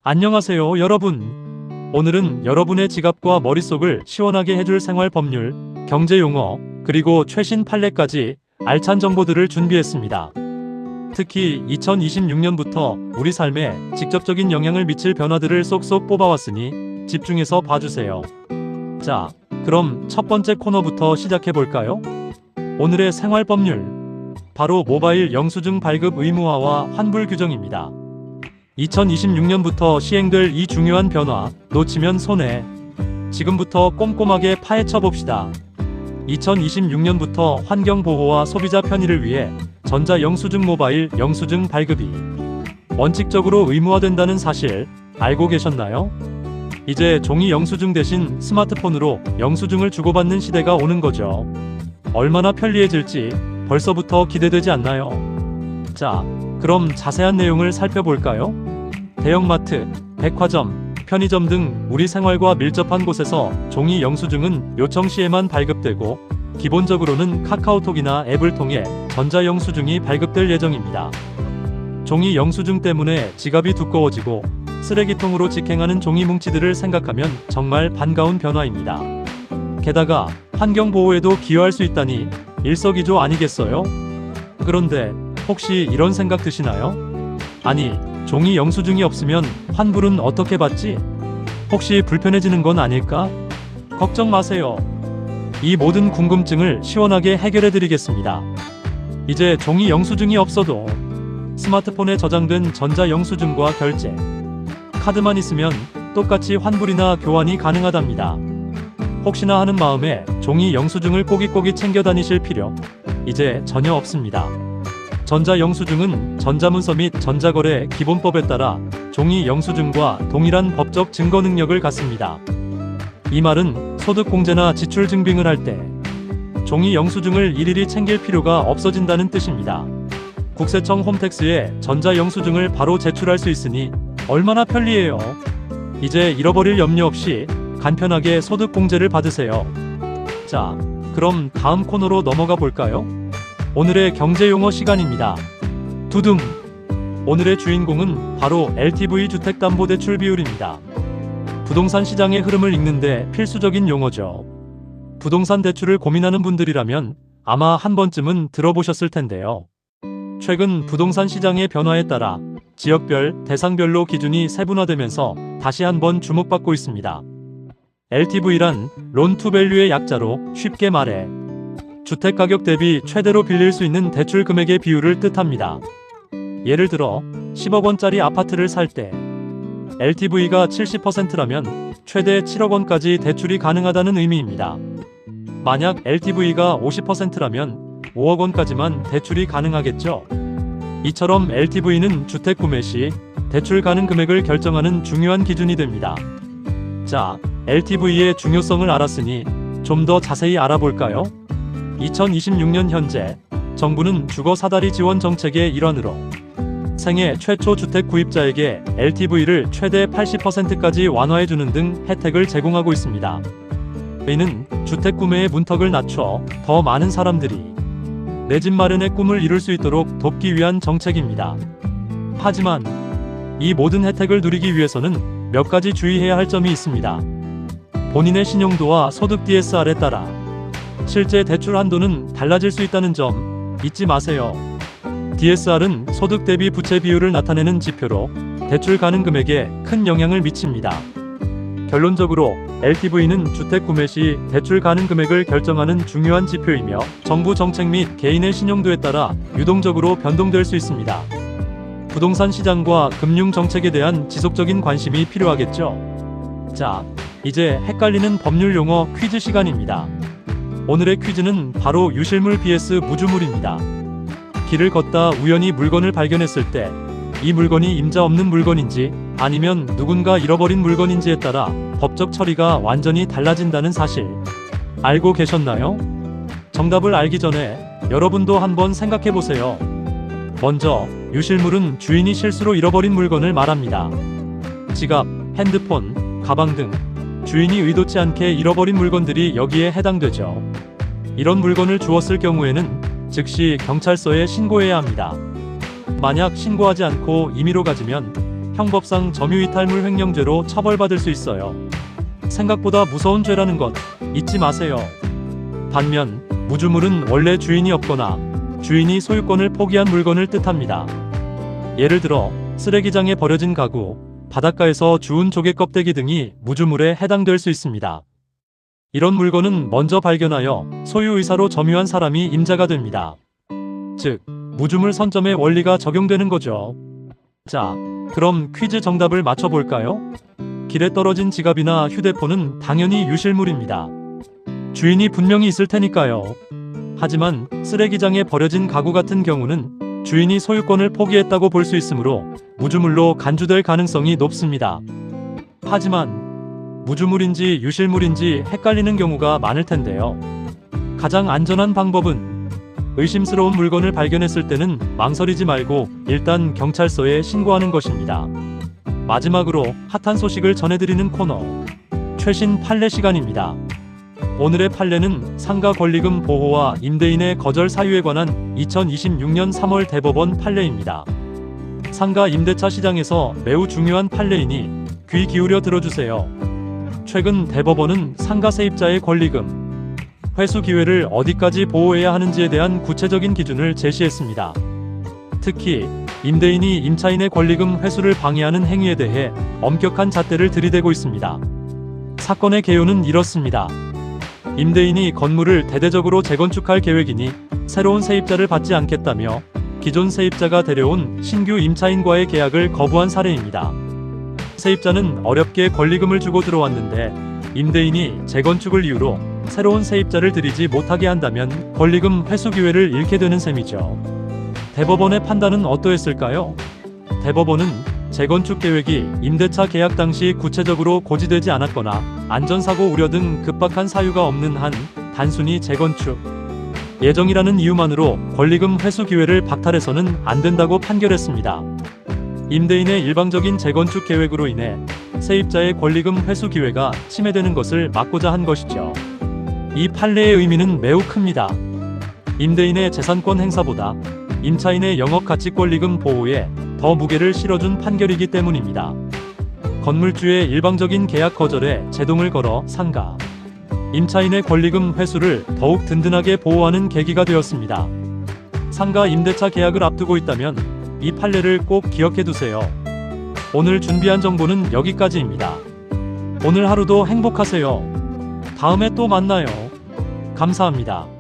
안녕하세요, 여러분. 오늘은 여러분의 지갑과 머릿속을 시원하게 해줄 생활 법률, 경제 용어, 그리고 최신 판례까지 알찬 정보들을 준비했습니다. 특히 2026년부터 우리 삶에 직접적인 영향을 미칠 변화들을 쏙쏙 뽑아왔으니 집중해서 봐주세요. 자, 그럼 첫 번째 코너부터 시작해볼까요? 오늘의 생활 법률, 바로 모바일 영수증 발급 의무화와 환불 규정입니다. 2026년부터 시행될 이 중요한 변화, 놓치면 손해. 지금부터 꼼꼼하게 파헤쳐 봅시다. 2026년부터 환경보호와 소비자 편의를 위해 전자영수증 모바일 영수증 발급이 원칙적으로 의무화된다는 사실 알고 계셨나요? 이제 종이 영수증 대신 스마트폰으로 영수증을 주고받는 시대가 오는 거죠. 얼마나 편리해질지 벌써부터 기대되지 않나요? 자, 그럼 자세한 내용을 살펴볼까요? 대형마트, 백화점, 편의점 등 우리 생활과 밀접한 곳에서 종이 영수증은 요청 시에만 발급되고 기본적으로는 카카오톡이나 앱을 통해 전자영수증이 발급될 예정입니다. 종이 영수증 때문에 지갑이 두꺼워지고 쓰레기통으로 직행하는 종이 뭉치들을 생각하면 정말 반가운 변화입니다. 게다가 환경보호에도 기여할 수 있다니 일석이조 아니겠어요? 그런데 혹시 이런 생각 드시나요? 아니, 종이 영수증이 없으면 환불은 어떻게 받지? 혹시 불편해지는 건 아닐까? 걱정 마세요. 이 모든 궁금증을 시원하게 해결해 드리겠습니다. 이제 종이 영수증이 없어도 스마트폰에 저장된 전자영수증과 결제, 카드만 있으면 똑같이 환불이나 교환이 가능하답니다. 혹시나 하는 마음에 종이 영수증을 꼬깃꼬깃 챙겨 다니실 필요 이제 전혀 없습니다. 전자영수증은 전자문서 및 전자거래 기본법에 따라 종이 영수증과 동일한 법적 증거 능력을 갖습니다. 이 말은 소득공제나 지출 증빙을 할 때 종이 영수증을 일일이 챙길 필요가 없어진다는 뜻입니다. 국세청 홈택스에 전자영수증을 바로 제출할 수 있으니 얼마나 편리해요. 이제 잃어버릴 염려 없이 간편하게 소득공제를 받으세요. 자, 그럼 다음 코너로 넘어가 볼까요? 오늘의 경제용어 시간입니다. 두둥! 오늘의 주인공은 바로 LTV 주택담보대출 비율입니다. 부동산 시장의 흐름을 읽는데 필수적인 용어죠. 부동산 대출을 고민하는 분들이라면 아마 한 번쯤은 들어보셨을 텐데요. 최근 부동산 시장의 변화에 따라 지역별, 대상별로 기준이 세분화되면서 다시 한번 주목받고 있습니다. LTV란 론-투-밸류의 약자로 쉽게 말해 주택가격 대비 최대로 빌릴 수 있는 대출 금액의 비율을 뜻합니다. 예를 들어 10억 원짜리 아파트를 살 때 LTV가 70%라면 최대 7억 원까지 대출이 가능하다는 의미입니다. 만약 LTV가 50%라면 5억 원까지만 대출이 가능하겠죠. 이처럼 LTV는 주택 구매 시 대출 가능 금액을 결정하는 중요한 기준이 됩니다. 자, LTV의 중요성을 알았으니 좀 더 자세히 알아볼까요? 2026년 현재 정부는 주거 사다리 지원 정책의 일환으로 생애 최초 주택 구입자에게 LTV를 최대 80%까지 완화해주는 등 혜택을 제공하고 있습니다. 이는 주택 구매의 문턱을 낮춰 더 많은 사람들이 내 집 마련의 꿈을 이룰 수 있도록 돕기 위한 정책입니다. 하지만 이 모든 혜택을 누리기 위해서는 몇 가지 주의해야 할 점이 있습니다. 본인의 신용도와 소득 DSR에 따라 실제 대출 한도는 달라질 수 있다는 점 잊지 마세요. DSR은 소득 대비 부채 비율을 나타내는 지표로 대출 가능 금액에 큰 영향을 미칩니다. 결론적으로 LTV는 주택 구매 시 대출 가능 금액을 결정하는 중요한 지표이며 정부 정책 및 개인의 신용도에 따라 유동적으로 변동될 수 있습니다. 부동산 시장과 금융 정책에 대한 지속적인 관심이 필요하겠죠. 자, 이제 헷갈리는 법률 용어 퀴즈 시간입니다. 오늘의 퀴즈는 바로 유실물 vs 무주물입니다. 길을 걷다 우연히 물건을 발견했을 때 이 물건이 임자 없는 물건인지 아니면 누군가 잃어버린 물건인지에 따라 법적 처리가 완전히 달라진다는 사실 알고 계셨나요? 정답을 알기 전에 여러분도 한번 생각해보세요. 먼저 유실물은 주인이 실수로 잃어버린 물건을 말합니다. 지갑, 핸드폰, 가방 등 주인이 의도치 않게 잃어버린 물건들이 여기에 해당되죠. 이런 물건을 주웠을 경우에는 즉시 경찰서에 신고해야 합니다. 만약 신고하지 않고 임의로 가지면 형법상 점유이탈물 횡령죄로 처벌받을 수 있어요. 생각보다 무서운 죄라는 것 잊지 마세요. 반면 무주물은 원래 주인이 없거나 주인이 소유권을 포기한 물건을 뜻합니다. 예를 들어 쓰레기장에 버려진 가구, 바닷가에서 주운 조개 껍데기 등이 무주물에 해당될 수 있습니다. 이런 물건은 먼저 발견하여 소유의사로 점유한 사람이 임자가 됩니다. 즉, 무주물 선점의 원리가 적용되는 거죠. 자, 그럼 퀴즈 정답을 맞춰볼까요? 길에 떨어진 지갑이나 휴대폰은 당연히 유실물입니다. 주인이 분명히 있을 테니까요. 하지만 쓰레기장에 버려진 가구 같은 경우는 주인이 소유권을 포기했다고 볼 수 있으므로 무주물로 간주될 가능성이 높습니다. 하지만 무주물인지 유실물인지 헷갈리는 경우가 많을 텐데요. 가장 안전한 방법은 의심스러운 물건을 발견했을 때는 망설이지 말고 일단 경찰서에 신고하는 것입니다. 마지막으로 핫한 소식을 전해드리는 코너, 최신 판례 시간입니다. 오늘의 판례는 상가 권리금 보호와 임대인의 거절 사유에 관한 2026년 3월 대법원 판례입니다. 상가 임대차 시장에서 매우 중요한 판례이니 귀 기울여 들어주세요. 최근 대법원은 상가 세입자의 권리금, 회수 기회를 어디까지 보호해야 하는지에 대한 구체적인 기준을 제시했습니다. 특히 임대인이 임차인의 권리금 회수를 방해하는 행위에 대해 엄격한 잣대를 들이대고 있습니다. 사건의 개요는 이렇습니다. 임대인이 건물을 대대적으로 재건축할 계획이니 새로운 세입자를 받지 않겠다며 기존 세입자가 데려온 신규 임차인과의 계약을 거부한 사례입니다. 세입자는 어렵게 권리금을 주고 들어왔는데 임대인이 재건축을 이유로 새로운 세입자를 들이지 못하게 한다면 권리금 회수 기회를 잃게 되는 셈이죠. 대법원의 판단은 어떠했을까요? 대법원은 재건축 계획이 임대차 계약 당시 구체적으로 고지되지 않았거나 안전사고 우려 등 급박한 사유가 없는 한 단순히 재건축 예정이라는 이유만으로 권리금 회수 기회를 박탈해서는 안 된다고 판결했습니다. 임대인의 일방적인 재건축 계획으로 인해 세입자의 권리금 회수 기회가 침해되는 것을 막고자 한 것이죠. 이 판례의 의미는 매우 큽니다. 임대인의 재산권 행사보다 임차인의 영업가치 권리금 보호에 더 무게를 실어준 판결이기 때문입니다. 건물주의 일방적인 계약 거절에 제동을 걸어 상가, 임차인의 권리금 회수를 더욱 든든하게 보호하는 계기가 되었습니다. 상가 임대차 계약을 앞두고 있다면 이 판례를 꼭 기억해두세요. 오늘 준비한 정보는 여기까지입니다. 오늘 하루도 행복하세요. 다음에 또 만나요. 감사합니다.